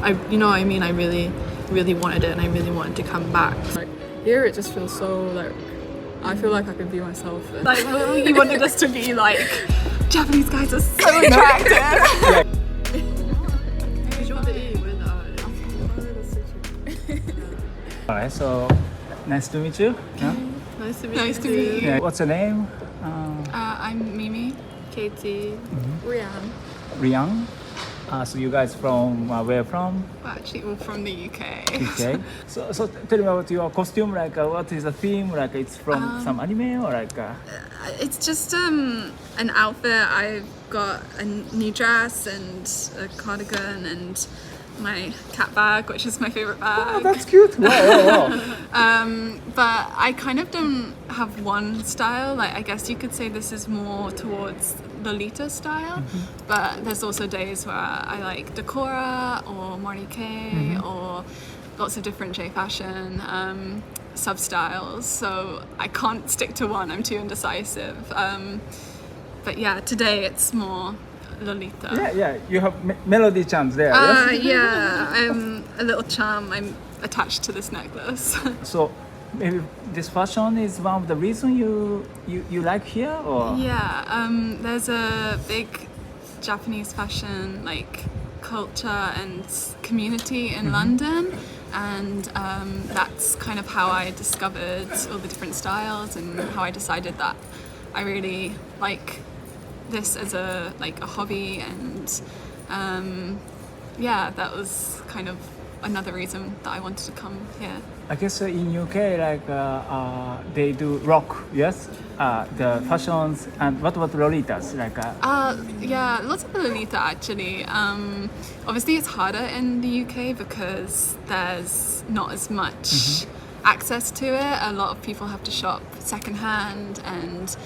I mean, I really, really wanted it, and I really wanted to come back. Like here, it just feels so like I feel like I can be myself. Like you wanted us to be like Japanese guys are so attractive. Alright, so nice to meet you. Yeah? Nice to meet you. Yeah. What's your name? I'm Mimi. Katie, Rianne. Rian. So you guys from where from? Well, actually, we're from the UK. UK. So tell me about your costume. Like, what is the theme? Like, it's from some anime or like? It's just an outfit. I've got a new dress and a cardigan and my cat bag, which is my favorite bag. Oh, that's cute. Wow. But I kind of don't have one style. Like, I guess you could say this is more towards Lolita style, but there's also days where I like Decora or Marty K or lots of different J fashion sub-styles, so I can't stick to one. I'm too indecisive. But yeah, today it's more Lolita. Yeah. You have melody charms there. Yes? Yeah, I'm a little charm. I'm attached to this necklace. So maybe this fashion is one of the reason you like here, or? Yeah, there's a big Japanese fashion like culture and community in London, and that's kind of how I discovered all the different styles and how I decided that I really like this as a hobby, and yeah, that was kind of another reason that I wanted to come here. I guess in UK, like they do rock, yes. The fashions, and what about Lolitas? Like Yeah, lots of Lolita actually. Obviously, it's harder in the UK because there's not as much access to it. A lot of people have to shop secondhand and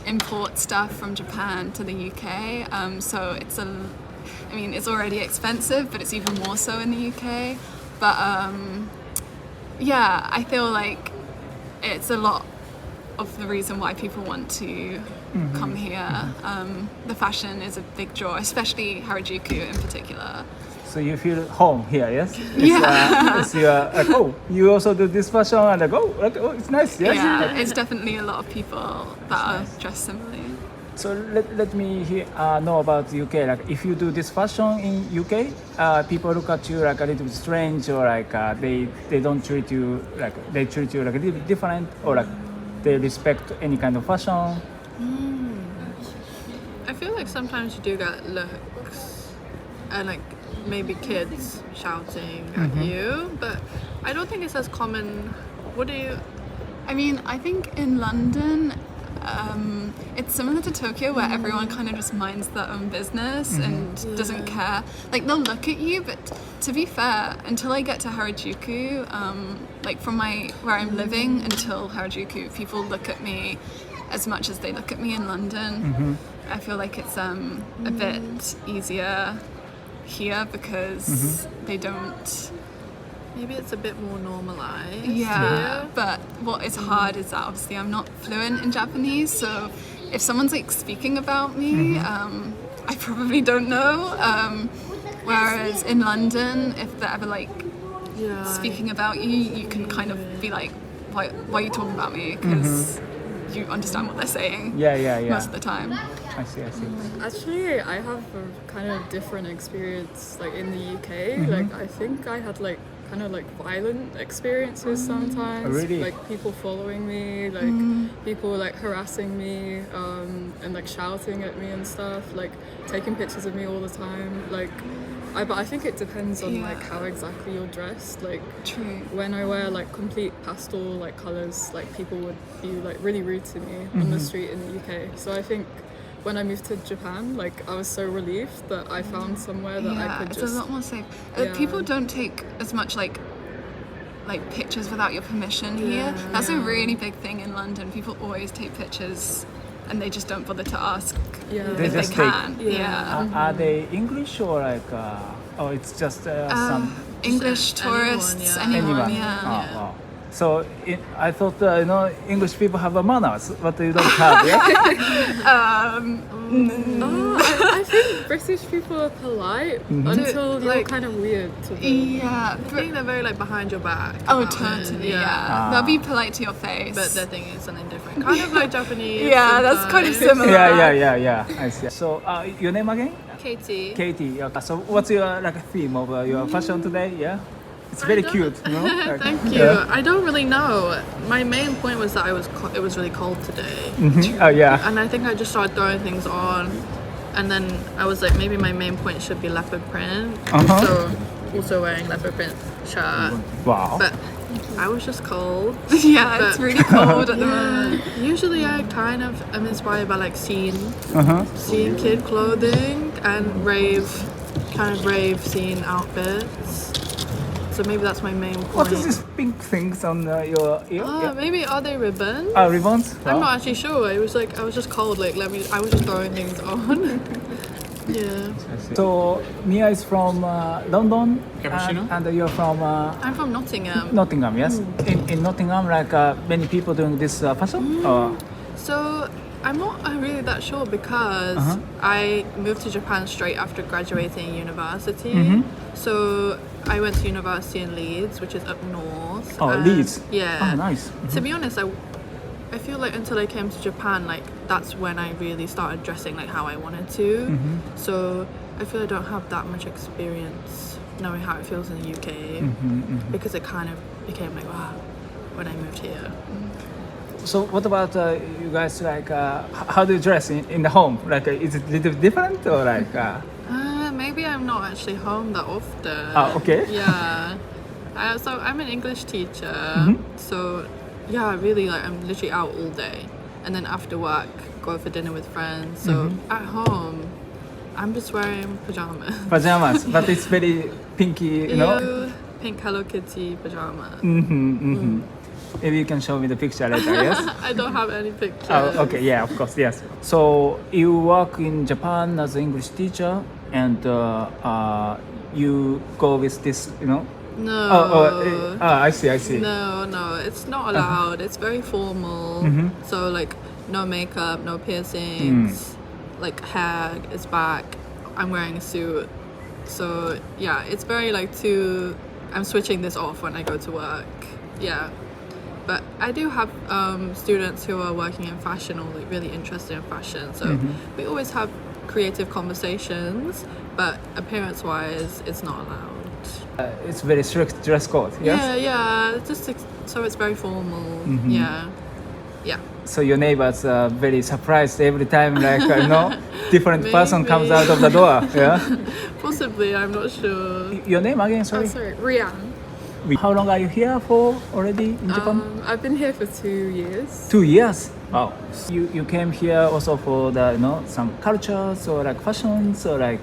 import stuff from Japan to the UK. So it's already expensive, but it's even more so in the UK. But yeah, I feel like it's a lot of the reason why people want to come here. The fashion is a big draw, especially Harajuku in particular. so you feel home here, yes? Yeah. It's your you also do this fashion, and like oh, it's nice, yes. Yeah, it's definitely a lot of people that are dressed similarly. So let me know about UK. Like if you do this fashion in UK, people look at you like a little bit strange, or like they don't treat you like they treat you like a little bit different, or like they respect any kind of fashion. I feel like sometimes you do get looks and like maybe kids shouting at you, but I don't think it's as common. I mean, I think in London, it's similar to Tokyo, where everyone kind of just minds their own business and doesn't care. Like, they'll look at you, but to be fair, until I get to Harajuku, like from where I'm living until Harajuku, people look at me as much as they look at me in London. I feel like it's a bit easier here because they don't. Maybe it's a bit more normalized. Yeah, here. but what is hard is that obviously I'm not fluent in Japanese, so if someone's like speaking about me, I probably don't know. Whereas in London, if they're ever like speaking about you, you can kind of be like, why are you talking about me? Because you understand what they're saying. Yeah. Most of the time. I see. Actually, I have a kind of different experience like in the UK. Like I think I had like kind of like violent experiences sometimes. Oh, really? Like people following me, like people like harassing me, and like shouting at me and stuff, like taking pictures of me all the time. Like but I think it depends on like how exactly you're dressed. Like True. when I wear like complete pastel like colours, like people would be like really rude to me on the street in the UK. So I think when I moved to Japan, like I was so relieved that I found somewhere that I could just. It's a lot more safe. People don't take as much like pictures without your permission here. That's a really big thing in London. People always take pictures and they just don't bother to ask if they can. Are they English or like? It's just some English tourists, anyone. anyone? Yeah. Oh. So I thought English people have a manners, but you don't have. Yeah. I think British people are polite until you're Like- kind of weird to them. Yeah. I think they're very like behind your back. Oh, about it, totally. Yeah. They'll be polite to your face. But the thing is something different. Kind of like Japanese. yeah, that's kind of sometimes. similar. Yeah. I see. So your name again? Katie. Katie. Okay. So what's your theme of your fashion today? Yeah. It's very cute, you know. Like, Thank you. Yeah. I don't really know. My main point was that it was really cold today, Oh yeah. and I think I just started throwing things on, and then I was like, maybe my main point should be leopard print. So also wearing leopard print shirt, Wow. but I was just cold. Yeah, it's But- really cold at the moment. Usually I kind of am inspired by like scene kid clothing and rave scene outfits. So maybe that's my main point. What is this pink things on your ear? Maybe are they ribbons? Ribbons? I'm Wow. not actually sure. It was like I was just cold. Like I was just throwing things on. Yeah. So Mia is from London, Cappuccino? and you're from I'm from Nottingham. Nottingham. Yes. In Nottingham, like many people doing this fashion. So I'm not really that sure because I moved to Japan straight after graduating university. So I went to university in Leeds, which is up north. Oh, Leeds. Yeah. Oh, nice. To be honest, I feel like until I came to Japan, like that's when I really started dressing like how I wanted to. So I feel I don't have that much experience knowing how it feels in the UK because it kind of became like wow when I moved here. So what about you guys? Like, how do you dress in the home? Like, is it a little different or like? Maybe I'm not actually home that often. Okay. Yeah. So I'm an English teacher. So yeah, really like I'm literally out all day, and then after work go for dinner with friends. So at home, I'm just wearing pajamas. Pajamas, but it's very pinky, you know. Ew, pink Hello Kitty pajamas. Maybe you can show me the picture later. Yes. I don't have any pictures. Oh, okay. Yeah, of course. Yes. So you work in Japan as an English teacher, and you go with this, you know. No. I see. No, it's not allowed. It's very formal. So like no makeup, no piercings, like hair is back. I'm wearing a suit. So yeah, it's very like I'm switching this off when I go to work. Yeah. But I do have students who are working in fashion or like really interested in fashion. So we always have creative conversations, but appearance-wise, it's not allowed. It's very strict dress code. Yes. Yeah. So it's very formal. Yeah. So your neighbors are very surprised every time, like you know, different person comes Maybe. out of the door. Yeah. Possibly, I'm not sure. Your name again? Oh, Sorry. sorry, Rianne. How long are you here for already in Japan? I've been here for 2 years. 2 years. Wow. You came here also for the some cultures or like fashions or like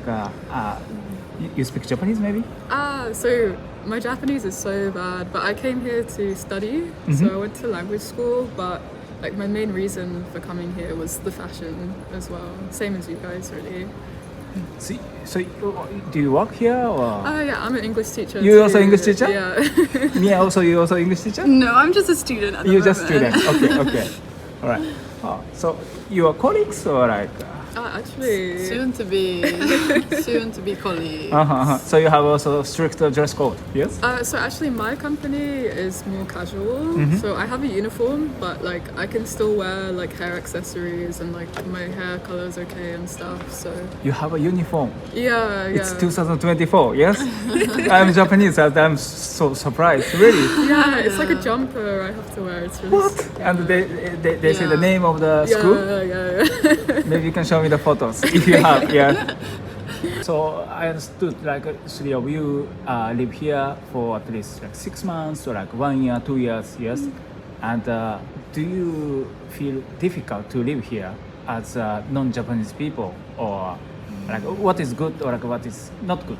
you speak Japanese maybe? So my Japanese is so bad, but I came here to study. So I went to language school, but like my main reason for coming here was the fashion as well. Same as you guys, really. So do you work here or? Oh yeah, I'm an English teacher. You too. also English teacher? Yeah. Mia also you also English teacher? No, I'm just a student at the You moment. just student. Okay. All right. So you are colleagues or like? Actually, Soon to be colleagues. So you have also strict dress code, yes? so actually my company is more casual. So I have a uniform, but like I can still wear like hair accessories and like my hair color is okay and stuff. So You have a uniform. yeah. It's 2024, yes? I'm Japanese, and I'm so surprised, really. Yeah, it's like a jumper I have to wear. It's really What? And they say the Yeah. name of the school? Yeah. Maybe you can show me the photos if you have, yeah. So I understood like three of you live here for at least like 6 months or like 1 year, 2 years, yes? And do you feel difficult to live here as non-Japanese people, or like what is good or like what is not good?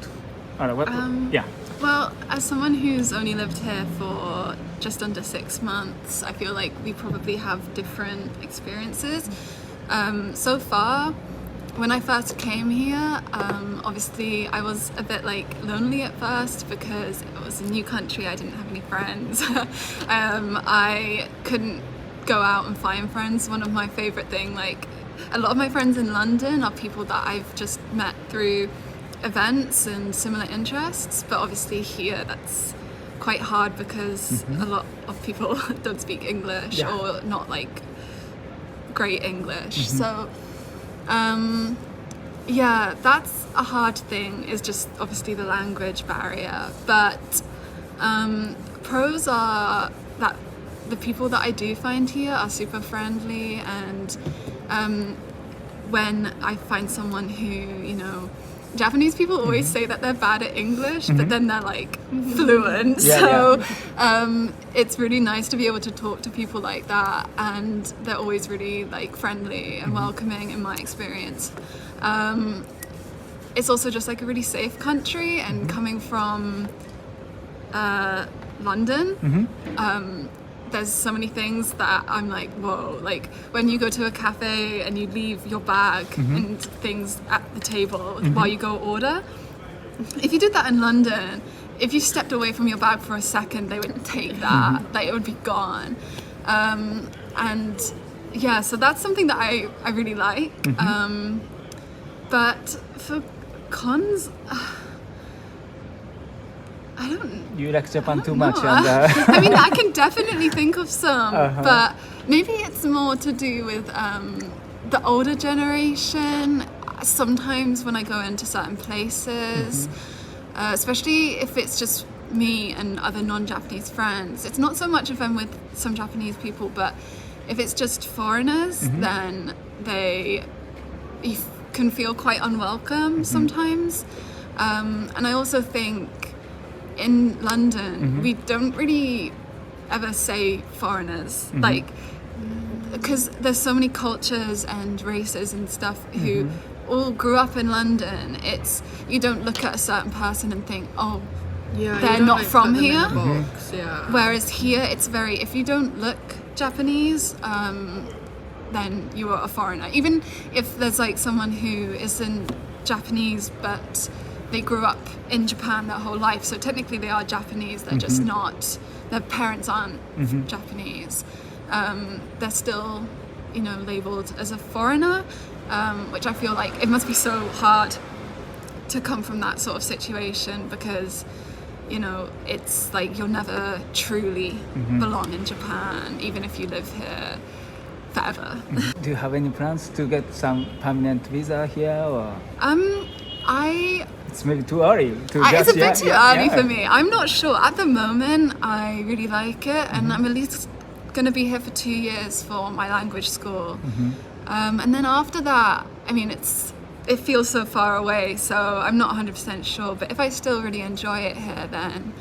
Or what? Yeah. Well, as someone who's only lived here for just under 6 months, I feel like we probably have different experiences. So far, when I first came here, obviously I was a bit like lonely at first because it was a new country. I didn't have any friends. I couldn't go out and find friends. One of my favorite things, like a lot of my friends in London are people that I've just met through events and similar interests, but obviously here that's quite hard because a lot of people don't speak English or not like great English. So yeah, that's a hard thing, is just obviously the language barrier. But pros are that the people that I do find here are super friendly, and when I find someone who, you know, Japanese people always say that they're bad at English, but then they're like fluent. It's really nice to be able to talk to people like that, and they're always really like friendly and welcoming in my experience. It's also just like a really safe country, and coming from London, there's so many things that I'm like, whoa, like when you go to a cafe and you leave your bag and things at the table while you go order, if you did that in London, if you stepped away from your bag for a second, they would take that, like it would be gone. And yeah, so that's something that I really like. But for cons, I don't. You like Japan too know. much, and I mean, I can definitely think of some, but maybe it's more to do with the older generation. Sometimes when I go into certain places, especially if it's just me and other non-Japanese friends, it's not so much if I'm with some Japanese people, but if it's just foreigners, then you can feel quite unwelcome sometimes. And I also think in London, we don't really ever say foreigners, like, because there's so many cultures and races and stuff who all grew up in London. It's, you don't look at a certain person and think, oh, they're not like from here. Whereas here, it's very, if you don't look Japanese, then you are a foreigner. Even if there's like someone who isn't Japanese, but they grew up in Japan their whole life, so technically they are Japanese, they're just not, their parents aren't Japanese. They're still, you know, labeled as a foreigner, which I feel like it must be so hard to come from that sort of situation, because, you know, it's like you'll never truly belong in Japan, even if you live here forever. do you have any plans to get some permanent visa here, or? It's maybe too early to it's a bit too early for me. I'm not sure. At the moment, I really like it, and I'm at least going to be here for 2 years for my language school. And then after that, I mean, it feels so far away, so I'm not 100% sure. But if I still really enjoy it here, then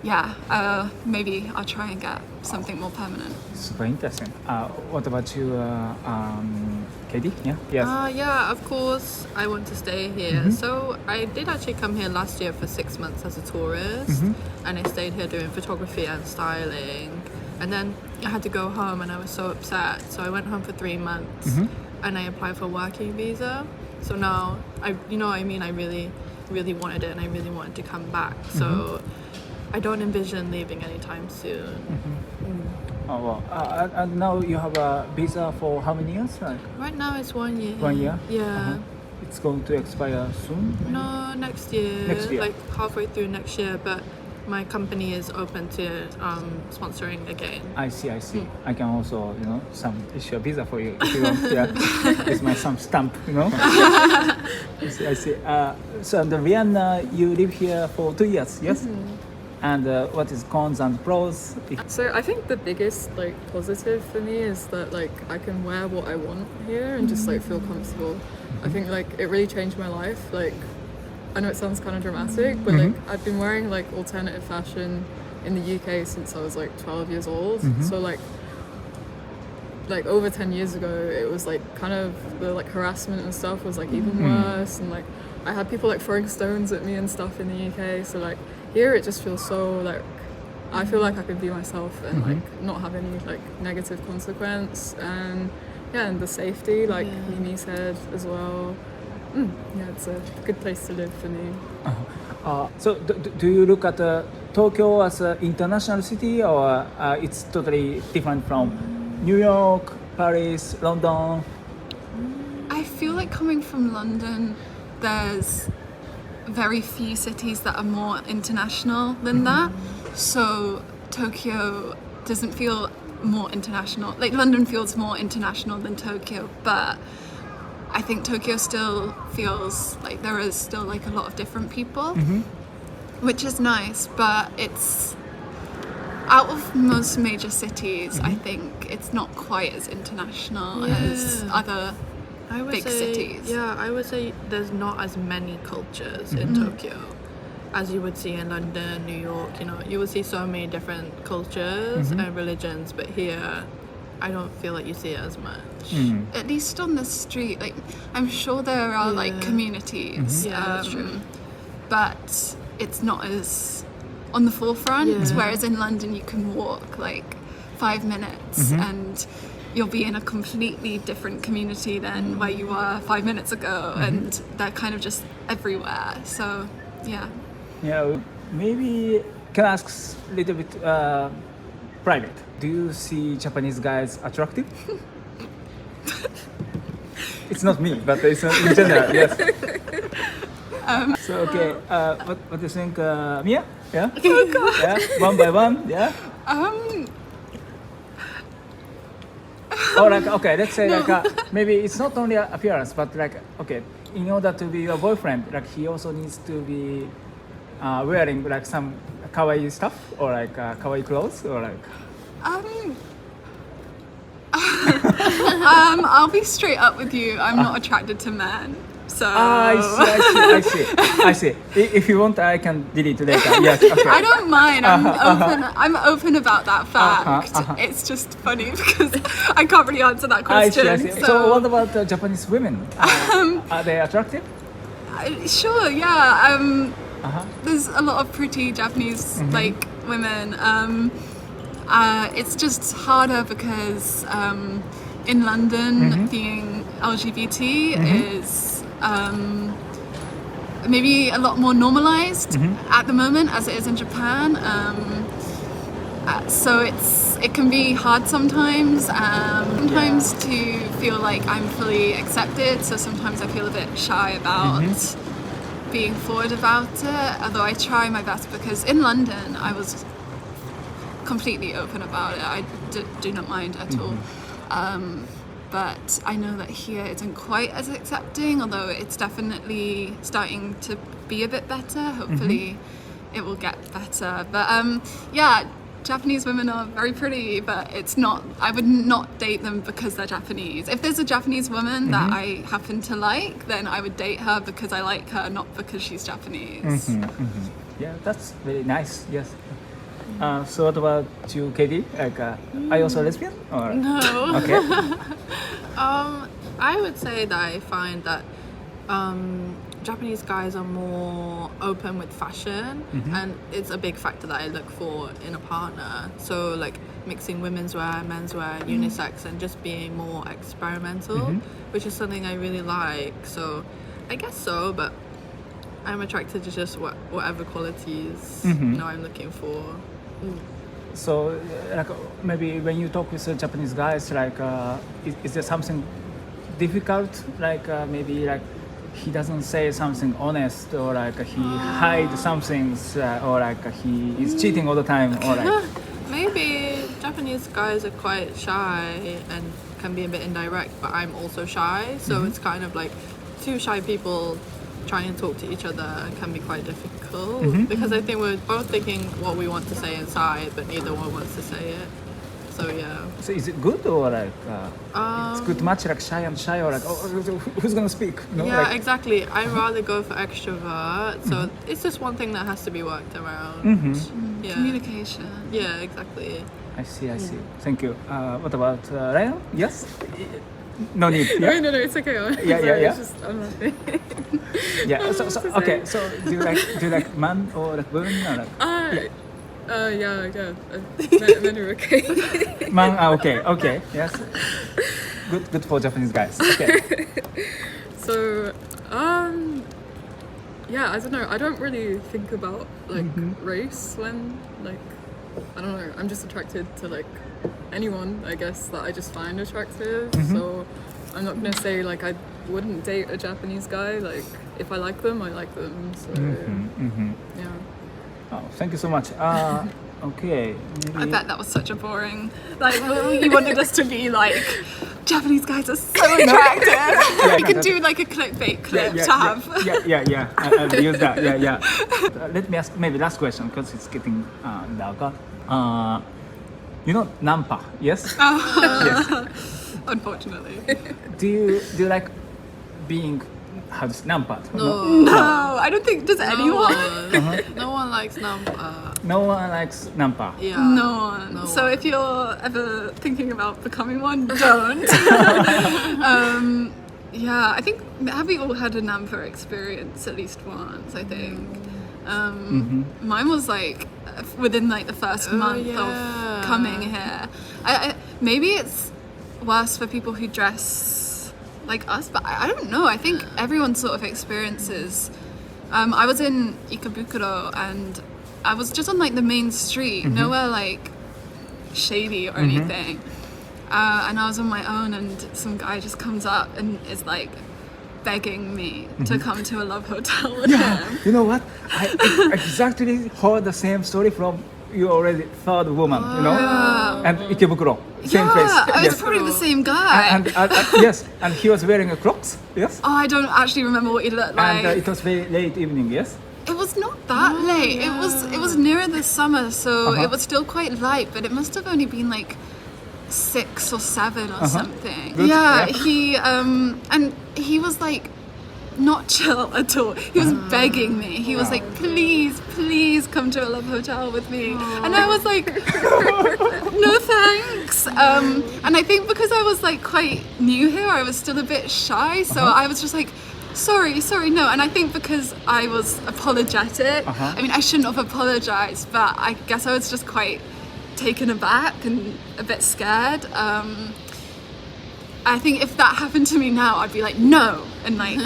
yeah, maybe I'll try and get something more permanent. Super interesting. What about you, Katie? Yeah. Yes. Yeah, of course, I want to stay here. So I did actually come here last year for 6 months as a tourist, and I stayed here doing photography and styling. And then I had to go home, and I was so upset. So I went home for 3 months, and I applied for a working visa. So now, I really, really wanted it, and I really wanted to come back. So I don't envision leaving anytime soon. Oh, well. And now you have a visa for how many years? Right now it's 1 year. 1 year? Yeah. It's going to expire soon? No, next year. Next year. Like halfway through next year, but my company is open to sponsoring again. I see. I can also, issue a visa for you if you want. Yeah, it's my some stamp, I see. So in Vienna, you live here for 2 years, yes? And what is cons and pros? So I think the biggest positive for me is that I can wear what I want here and just feel comfortable. I think it really changed my life. I know it sounds kind of dramatic, but I've been wearing alternative fashion in the UK since I was 12 years old. So over 10 years ago, it was kind of the harassment and stuff was even worse, and I had people throwing stones at me and stuff in the UK. So here it just feels so I feel like I can be myself and not have any negative consequence, and and the safety Mimi said as well. Yeah, it's a good place to live for me. So do you look at Tokyo as an international city, or it's totally different from New York, Paris, London? I feel like coming from London, there's very few cities that are more international than that. So Tokyo doesn't feel more international. Like London feels more international than Tokyo, but I think Tokyo still feels like there is still like a lot of different people, which is nice, but it's out of most major cities, I think it's not quite as international as other big cities. Yeah, I would say there's not as many cultures in Tokyo as you would see in London, New York. You know, you would see so many different cultures and religions, but here I don't feel like you see it as much. At least on the street, like I'm sure there are like communities, Yeah, that's true. but it's not as on the forefront. Whereas in London, you can walk like 5 minutes and you'll be in a completely different community than where you were 5 minutes ago, and they're kind of just everywhere. So yeah. Yeah, maybe can I ask a little bit private. Do you see Japanese guys attractive? It's not me, but it's in general. Yes. So okay, what do you think, Mia? Yeah. Oh God. Yeah. One by one. Yeah. Or like okay, let's say like maybe it's not only appearance, but like okay, in order to be your boyfriend, like he also needs to be wearing like some kawaii stuff or like kawaii clothes or like. I'll be straight up with you. I'm not attracted to men. So I see. If you want, I can delete later. Yes, okay. I don't mind. I'm open about that fact. It's just funny because I can't really answer that question. I see. So what about Japanese women? Are they attractive? Sure, yeah. There's a lot of pretty Japanese like women. It's just harder because in London being LGBT is maybe a lot more normalized at the moment as it is in Japan. So it can be hard sometimes. Sometimes to feel like I'm fully accepted. So sometimes I feel a bit shy about being forward about it. Although I try my best because in London I was completely open about it. I do not mind at all. But I know that here it isn't quite as accepting, although it's definitely starting to be a bit better. Hopefully it will get better. But yeah, Japanese women are very pretty, but it's not, I would not date them because they're Japanese. If there's a Japanese woman that I happen to like, then I would date her because I like her, not because she's Japanese. Yeah, that's very nice. Yes. So what about you, Katie? Like, are you also lesbian? Or? No. Okay. I would say that I find that Japanese guys are more open with fashion, and it's a big factor that I look for in a partner. So like mixing women's wear, men's wear, unisex, and just being more experimental, which is something I really like. So I guess so, but I'm attracted to just whatever qualities I'm looking for. So, like, maybe when you talk with Japanese guys, like, is there something difficult? Like, maybe like he doesn't say something honest, or like he hides some things, or like he is cheating all the time, or like. Maybe Japanese guys are quite shy and can be a bit indirect, but I'm also shy, so it's kind of like two shy people trying to talk to each other can be quite difficult because I think we're both thinking what we want to say inside, but neither one wants to say it. So yeah. So is it good or like it's good to match like shy and shy, or like who's gonna speak? No? Yeah, like, exactly. I'd rather go for extrovert. So it's just one thing that has to be worked around. Yeah. Communication. Yeah, exactly. I see. Thank you. What about Ryan? Yes. No need. Yeah. No, it's okay. Yeah. It's just, I'm laughing. Yeah. So okay. So do you like man or like women or like? Yeah. Men are okay. Man. Okay. Yes. Good for Japanese guys. Okay. So, Yeah, I don't know. I don't really think about like race when like I don't know. I'm just attracted to like anyone, I guess, that I just find attractive. So I'm not gonna say like I wouldn't date a Japanese guy. Like if I like them, I like them. So yeah. Oh, thank you so much. Okay. I bet that was such a boring. Like you wanted us to be like, Japanese guys are so attractive. You could do like a clickbait clip to have. Yeah. I'll use that. Yeah. Let me ask maybe last question because it's getting darker. You know Nampa, yes? Yes. Unfortunately. Do you like being Nampa? No, I don't think does anyone. No one likes Nampa. No one likes Nampa. Yeah. No one. No So one. if you're ever thinking about becoming one, don't. Yeah, I think have we all had a Nampa experience at least once? I think. Mine was like within like the first month of coming here. I maybe it's worse for people who dress like us, but I don't know. I think everyone sort of experiences. I was in Ikebukuro and I was just on like the main street, nowhere like shady or anything. And I was on my own and some guy just comes up and is like begging me to come to a love hotel with him. You know what? I exactly heard the same story from you already third woman, you know? And Ikebukuro, same place. It's probably the same guy. And yes, and he was wearing a Crocs, yes? Oh, I don't actually remember what he looked like. And it was very late evening, yes? It was not that late. It was nearer the summer, so it was still quite light, but it must have only been like 6 or 7 or something. Good. Yeah, he and he was like not chill at all. He was begging me. He was like, please come to a love hotel with me. And I was like, no thanks. And I think because I was like quite new here, I was still a bit shy, so I was just like, sorry, no. And I think because I was apologetic, I mean, I shouldn't have apologized, but I guess I was just quite taken aback and a bit scared. I think if that happened to me now, I'd be like, no, and like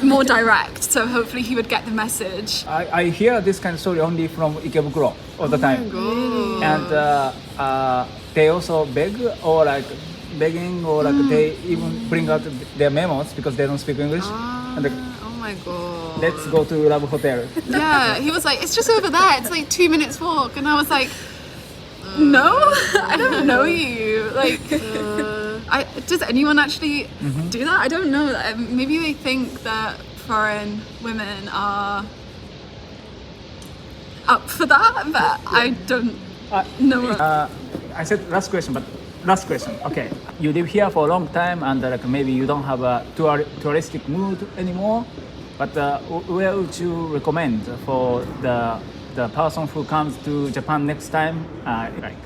more direct. So hopefully he would get the message. I hear this kind of story only from Ikebukuro all the time. And they also beg or like begging or like they even bring out their memos because they don't speak English. And Oh my god. let's go to Love Hotel. Yeah, he was like, it's just over there. It's like 2 minutes walk. And I was like, no, I don't know you. Like, does anyone actually do that? I don't know. Maybe they think that foreign women are up for that, but I don't know. I said last question, but last question. Okay, you live here for a long time, and like maybe you don't have a touristic mood anymore. But where would you recommend for the person who comes to Japan next time? Like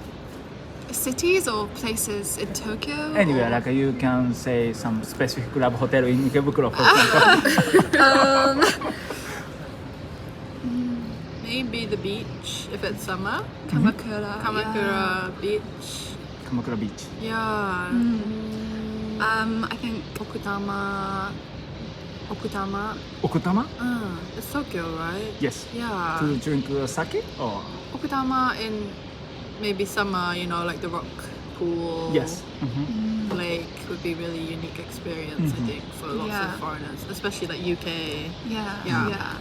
Cities or places in Tokyo? anywhere, like you can say some specific love hotel in Ikebukuro, for example. Maybe the beach if it's summer. Kamakura. Kamakura beach. Kamakura Beach. Yeah. I think Okutama. Okutama? It's Tokyo, right? Yes. Yeah. To drink sake or Okutama in maybe summer, you know, like the rock pool. yes. Lake would be really unique experience, I think, for lots of foreigners, especially like UK. Yeah.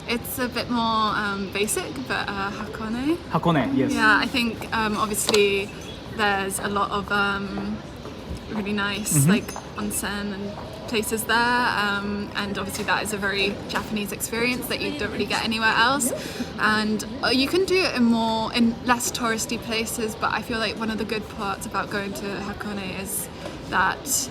It's a bit more basic, but Hakone. Hakone, yes. Yeah, I think obviously there's a lot of really nice like onsen and places there, and obviously that is a very Japanese experience that you don't really get anywhere else. And you can do it in less touristy places, but I feel like one of the good parts about going to Hakone is that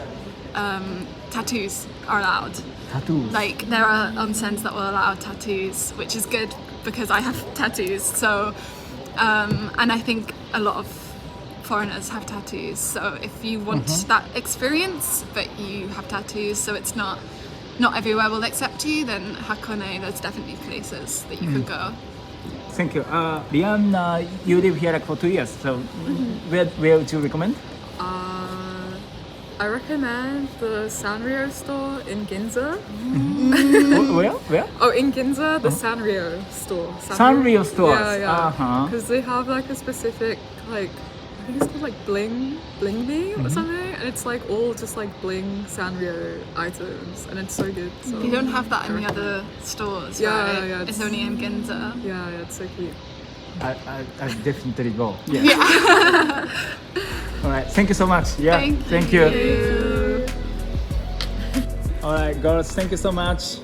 tattoos are allowed. Tattoos. Like there are onsens that will allow tattoos, which is good because I have tattoos. So, and I think a lot of foreigners have tattoos. So if you want that experience, but you have tattoos, so it's not everywhere will accept you, then Hakone, there's definitely places that you could go. Thank you. Lian, you live here like for 2 years. So where would you recommend? I recommend the Sanrio store in Ginza. Where? Oh, in Ginza, the Sanrio store. Sanrio stores. Yeah. Because they have like a specific like, I think it's called like bling bee or something, and it's like all just like bling Sanrio items, and it's so good. So You don't have that in the other stores, Yeah, right? yeah, It's it's- only in Ginza. yeah, it's so cute. I definitely go. Yeah. All right. Thank you so much. Yeah. Thank Thank you. All right, girls. Thank you so much.